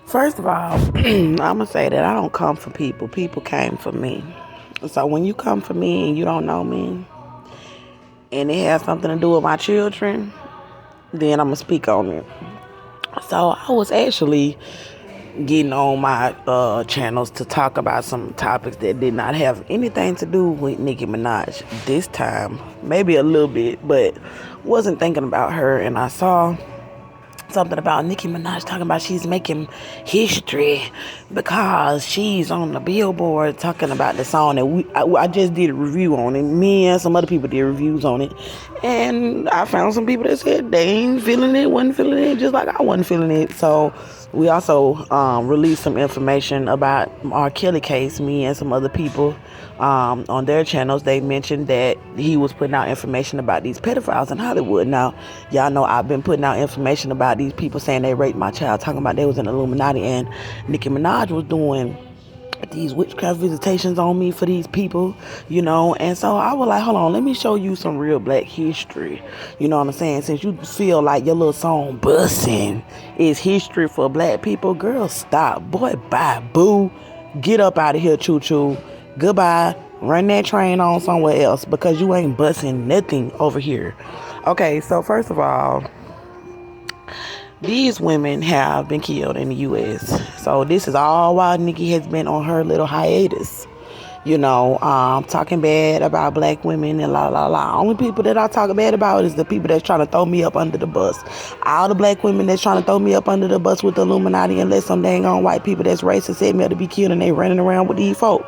First of all, I'm going to say that I don't come for people. People came for me. So when you come for me and you don't know me and it has something to do with my children, then I'm going to speak on it. So I was actually getting on my channels to talk about some topics that did not have anything to do with Nicki Minaj this time. Maybe a little bit, but wasn't thinking about her. And I saw something about Nicki Minaj talking about she's making history because she's on the Billboard talking about the song that I just did a review on it. Me and some other people did reviews on it, and I found some people that said they ain't feeling it, wasn't feeling it, just like I wasn't feeling it. So we also released some information about R. Kelly case. Me and some other people on their channels, they mentioned that he was putting out information about these pedophiles in Hollywood. Now, y'all know I've been putting out information about these people saying they raped my child, talking about they was in Illuminati, and Nicki Minaj was doing these witchcraft visitations on me for these people, and so I was like, hold on, let me show you some real black history. You know what I'm saying? Since you feel like your little song bussin' is history for black people, girl, stop. Boy, bye, boo. Get up out of here, choo-choo. Goodbye. Run that train on somewhere else because you ain't busting nothing over here. Okay, so first of all, these women have been killed in the U.S. So this is all while Nicki has been on her little hiatus. Talking bad about black women and la la la. Only people that I talk bad about is the people that's trying to throw me up under the bus. All the black women that's trying to throw me up under the bus with the Illuminati and let some dang on white people that's racist set me up to be killed and they running around with these folk.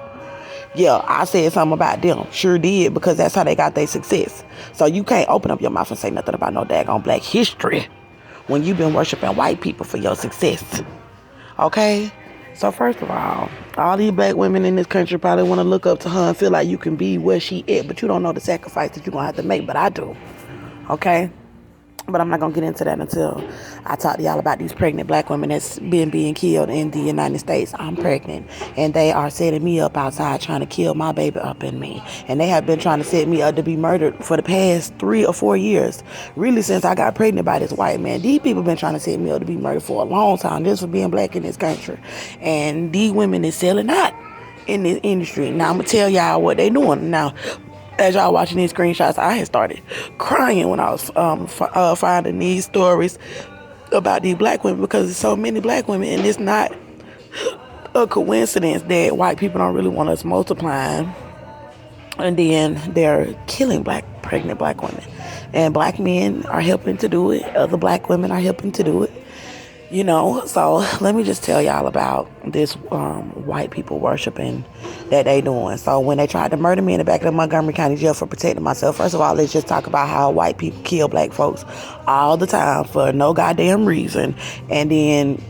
Yeah, I said something about them. Sure did, because that's how they got their success. So you can't open up your mouth and say nothing about no daggone black history when you've been worshiping white people for your success. Okay? So first of all these black women in this country probably want to look up to her and feel like you can be where she at, but you don't know the sacrifice that you're going to have to make, but I do. Okay? But I'm not going to get into that until I talk to y'all about these pregnant black women that's been being killed in the United States. I'm pregnant, and they are setting me up outside trying to kill my baby up in me. And they have been trying to set me up to be murdered for the past 3 or 4 years. Really, since I got pregnant by this white man. These people been trying to set me up to be murdered for a long time, just for being black in this country. And these women is selling out in this industry. Now, I'm going to tell y'all what they doing. Now, as y'all watching these screenshots, I had started crying when I was finding these stories about these black women, because there's so many black women, and it's not a coincidence that white people don't really want us multiplying, and then they're killing pregnant black women, and black men are helping to do it. Other black women are helping to do it. So let me just tell y'all about this white people worshiping that they doing. So when they tried to murder me in the back of the Montgomery County Jail for protecting myself, first of all, let's just talk about how white people kill black folks all the time for no goddamn reason. And then,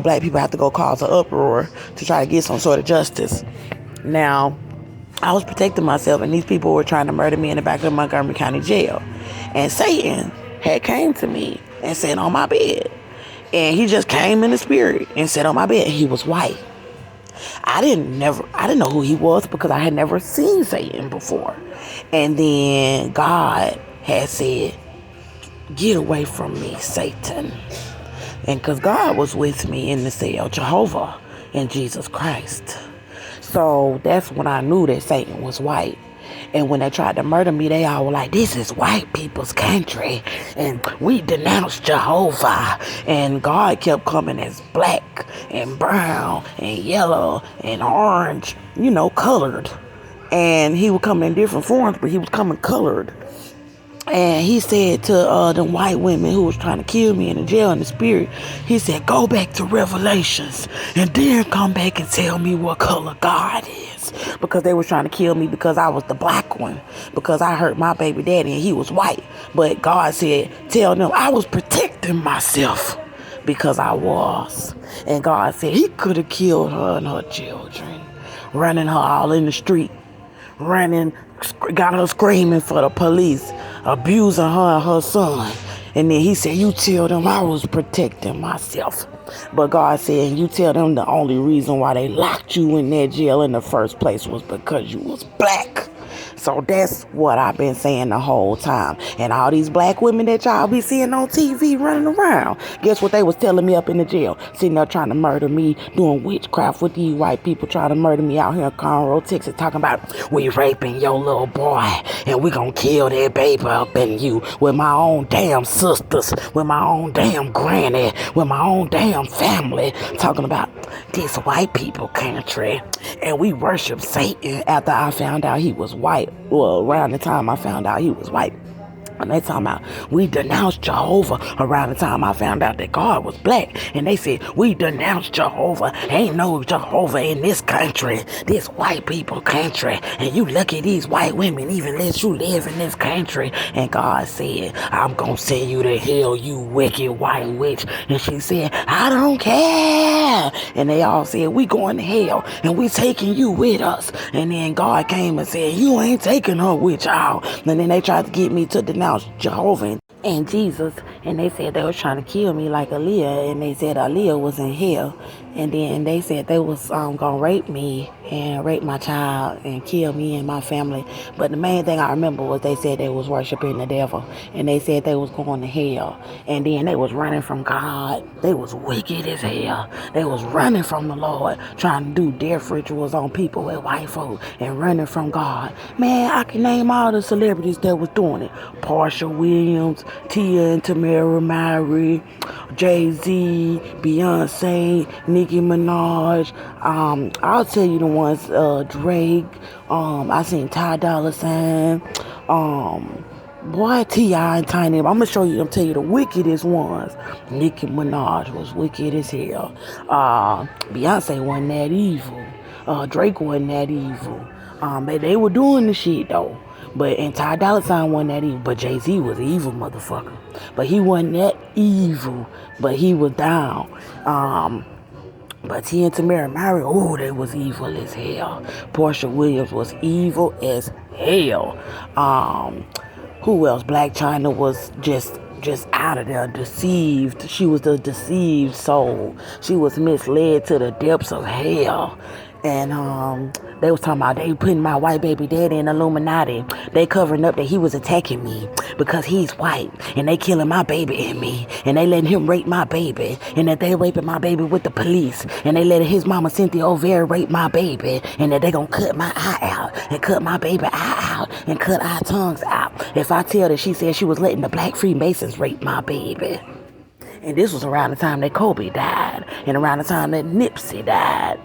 black people have to go cause an uproar to try to get some sort of justice. Now, I was protecting myself, and these people were trying to murder me in the back of the Montgomery County Jail. And Satan had came to me and sat on my bed. And he just came in the spirit and sat on my bed. He was white. I didn't know who he was because I had never seen Satan before. And then God had said, "Get away from me, Satan." And because God was with me in the cell, Jehovah and Jesus Christ. So that's when I knew that Satan was white. And when they tried to murder me, they all were like, "This is white people's country, and we denounce Jehovah." And God kept coming as black and brown and yellow and orange, colored. And he would come in different forms, but he was coming colored. And he said to the white women who was trying to kill me in the jail in the spirit, he said, "Go back to Revelations and then come back and tell me what color God is." Because they was trying to kill me because I was the black one, because I hurt my baby daddy and he was white. But God said, tell them I was protecting myself because I was. And God said he could have killed her and her children, running her all in the street, got her screaming for the police, abusing her and her son. And then he said, you tell them I was protecting myself. But God said, you tell them the only reason why they locked you in that jail in the first place was because you was black. So that's what I've been saying the whole time. And all these black women that y'all be seeing on TV running around, guess what they was telling me up in the jail? Sitting there trying to murder me, doing witchcraft with these white people trying to murder me out here in Conroe, Texas, talking about we raping your little boy and we gonna kill that baby up in you with my own damn sisters, with my own damn granny, with my own damn family, talking about this white people country. And we worship Satan after I found out he was white. Well, around the time I found out he was white. And they talking about we denounced Jehovah around the time I found out that God was black. And they said we denounced Jehovah. Ain't no Jehovah in this country, this white people country. And you lucky these white women even let you live in this country. And God said, I'm gonna send you to hell, you wicked white witch. And she said, I don't care. And they all said, we going to hell and we taking you with us. And then God came and said, you ain't taking her with y'all. And then they tried to get me to denounce Jehovah and Jesus, and they said they was trying to kill me like Aaliyah, and they said Aaliyah was in hell, and then they said they was gonna rape me and rape my child and kill me and my family. But the main thing I remember was they said they was worshiping the devil, and they said they was going to hell, and then they was running from God. They was wicked as hell. They was running from the Lord, trying to do death rituals on people with white folk and running from God. Man, I can name all the celebrities that was doing it. Portia Williams, Tia and Tamara Mowry, Jay-Z, Beyonce, Nicki Minaj. I'll tell you the ones, Drake. I seen Ty Dolla $ign. Boy, T.I. and Tiny. I'm tell you the wickedest ones. Nicki Minaj was wicked as hell. Beyonce wasn't that evil. Drake wasn't that evil. They were doing the shit though. And Ty Dolla $ign wasn't that evil. But Jay-Z was an evil motherfucker. But he wasn't that evil. But he was down. But T and Tamara Mowry, oh, they was evil as hell. Portia Williams was evil as hell. Who else? Black China was just out of there, deceived. She was the deceived soul. She was misled to the depths of hell. And they was talking about they putting my white baby daddy in Illuminati. They covering up that he was attacking me because he's white, and they killing my baby and me, and they letting him rape my baby, and that they raping my baby with the police, and they letting his mama Cynthia O'Vera rape my baby, and that they gonna cut my eye out and cut my baby eye out and cut our tongues out if I tell that she said she was letting the black Freemasons rape my baby. And this was around the time that Kobe died, and around the time that Nipsey died.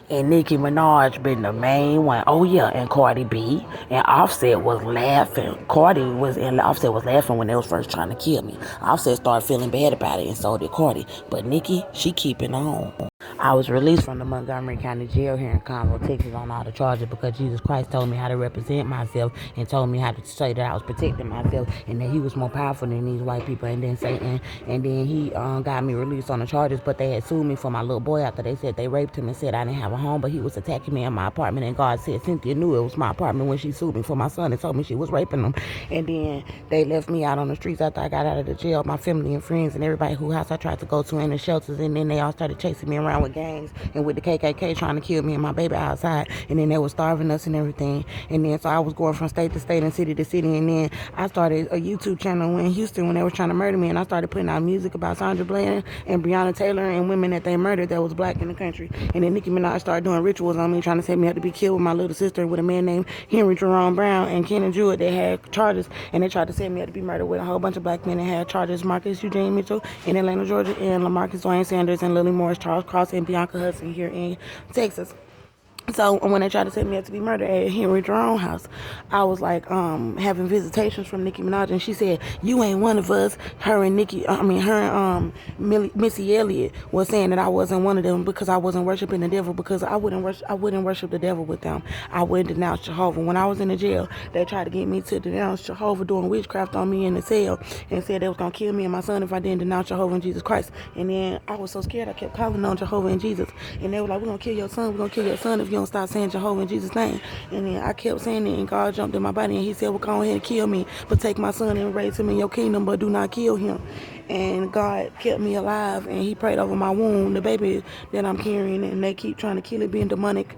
And Nicki Minaj been the main one. Oh yeah, and Cardi B and Offset was laughing. Offset was laughing when they was first trying to kill me. Offset started feeling bad about it, and so did Cardi. But Nicki, she keeping on. I was released from the Montgomery County Jail here in Conroe, Texas on all the charges because Jesus Christ told me how to represent myself and told me how to say that I was protecting myself and that he was more powerful than these white people and then Satan. And then he got me released on the charges, but they had sued me for my little boy after they said they raped him and said I didn't have a home, but he was attacking me in my apartment, and God said Cynthia knew it was my apartment when she sued me for my son and told me she was raping him. And then they left me out on the streets after I got out of the jail. My family and friends and everybody whose house I tried to go to in the shelters, and then they all started chasing me around with gangs and with the KKK trying to kill me and my baby outside, and then they were starving us and everything. And then so I was going from state to state and city to city, and then I started a YouTube channel in Houston when they were trying to murder me, and I started putting out music about Sandra Bland and Breonna Taylor and women that they murdered that was black in the country. And then Nicki Minaj started doing rituals on me, trying to set me up to be killed with my little sister and with a man named Henry Jerome Brown and Ken and Jewett. They had charges, and they tried to set me up to be murdered with a whole bunch of black men that had charges: Marcus Eugene Mitchell in Atlanta, Georgia, and LaMarcus Dwayne Sanders and Lily Morris, Charles Cross, and Bianca Hudson here in Texas. So when they tried to set me up to be murdered at Henry Jerome house, I was like having visitations from Nicki Minaj, and she said, "You ain't one of us." Her and Missy Elliott was saying that I wasn't one of them because I wasn't worshiping the devil, because I wouldn't worship the devil with them. I wouldn't denounce Jehovah. When I was in the jail, they tried to get me to denounce Jehovah, doing witchcraft on me in the cell, and said they was gonna kill me and my son if I didn't denounce Jehovah and Jesus Christ. And then I was so scared, I kept calling on Jehovah and Jesus, and they were like, "We're gonna kill your son. We're gonna kill your son if you don't stop saying Jehovah in Jesus' name." And then I kept saying it, and God jumped in my body, and he said, "Well, go ahead and kill me, but take my son and raise him in your kingdom, but do not kill him." And God kept me alive, and he prayed over my womb, the baby that I'm carrying, and they keep trying to kill it, being demonic.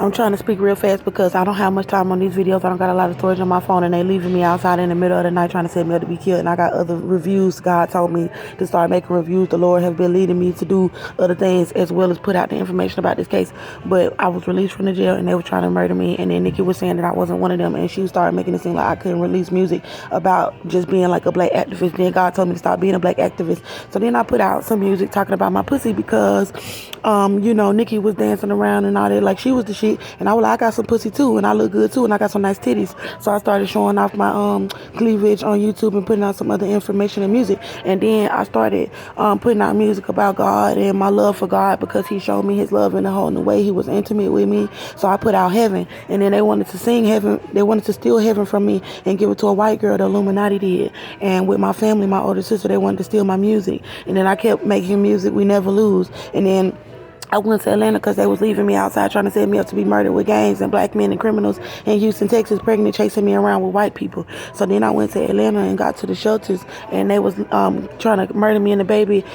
I'm trying to speak real fast because I don't have much time on these videos. I don't got a lot of storage on my phone, and they leaving me outside in the middle of the night trying to set me up to be killed. And I got other reviews. God told me to start making reviews. The Lord has been leading me to do other things as well as put out the information about this case. But I was released from the jail, and they were trying to murder me. And then Nikki was saying that I wasn't one of them, and she started making it seem like I couldn't release music about just being like a black activist. Then God told me to stop being a black activist. So then I put out some music talking about my pussy because, Nikki was dancing around and all that like she was the shit. And I was like, I got some pussy too, and I look good too, and I got some nice titties. So I started showing off my cleavage on YouTube and putting out some other information and music. And then I started putting out music about God and my love for God because He showed me His love in a whole new way. He was intimate with me. So I put out Heaven, and then they wanted to sing Heaven. They wanted to steal Heaven from me and give it to a white girl. The Illuminati did. And with my family, my older sister, they wanted to steal my music. And then I kept making music. We never lose. And then I went to Atlanta because they was leaving me outside trying to set me up to be murdered with gangs and black men and criminals in Houston, Texas, pregnant, chasing me around with white people. So then I went to Atlanta and got to the shelters, and they was trying to murder me and the baby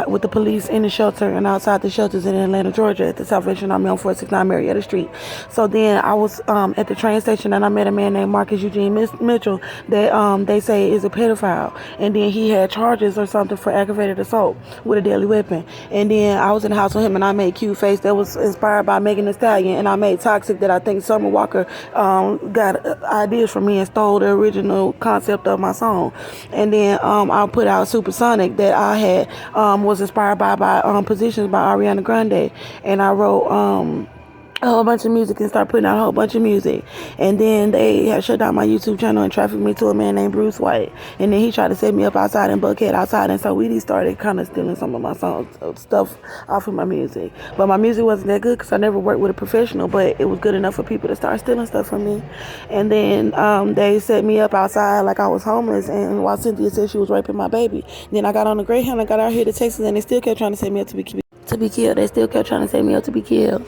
with the police in the shelter and outside the shelters in Atlanta, Georgia, at the Salvation Army on 469 Marietta Street. So then I was at the train station, and I met a man named Marcus Eugene Mitchell that they say is a pedophile. And then he had charges or something for aggravated assault with a deadly weapon. And then I was in the house with him, and I made Cute Face that was inspired by Megan Thee Stallion, and I made Toxic that I think Summer Walker got ideas from me and stole the original concept of my song. And then I put out Supersonic that I had was inspired by Positions by Ariana Grande, and I wrote a whole bunch of music and start putting out a whole bunch of music. And then they had shut down my YouTube channel and trafficked me to a man named Bruce White. And then he tried to set me up outside in Buckhead outside, and so we started kind of stealing some of my songs, stuff off of my music. But my music wasn't that good because I never worked with a professional, but it was good enough for people to start stealing stuff from me. And then they set me up outside like I was homeless, and while Cynthia said she was raping my baby. Then I got on the Greyhound, I got out here to Texas, and they still kept trying to set me up to be killed. They still kept trying to set me up to be killed.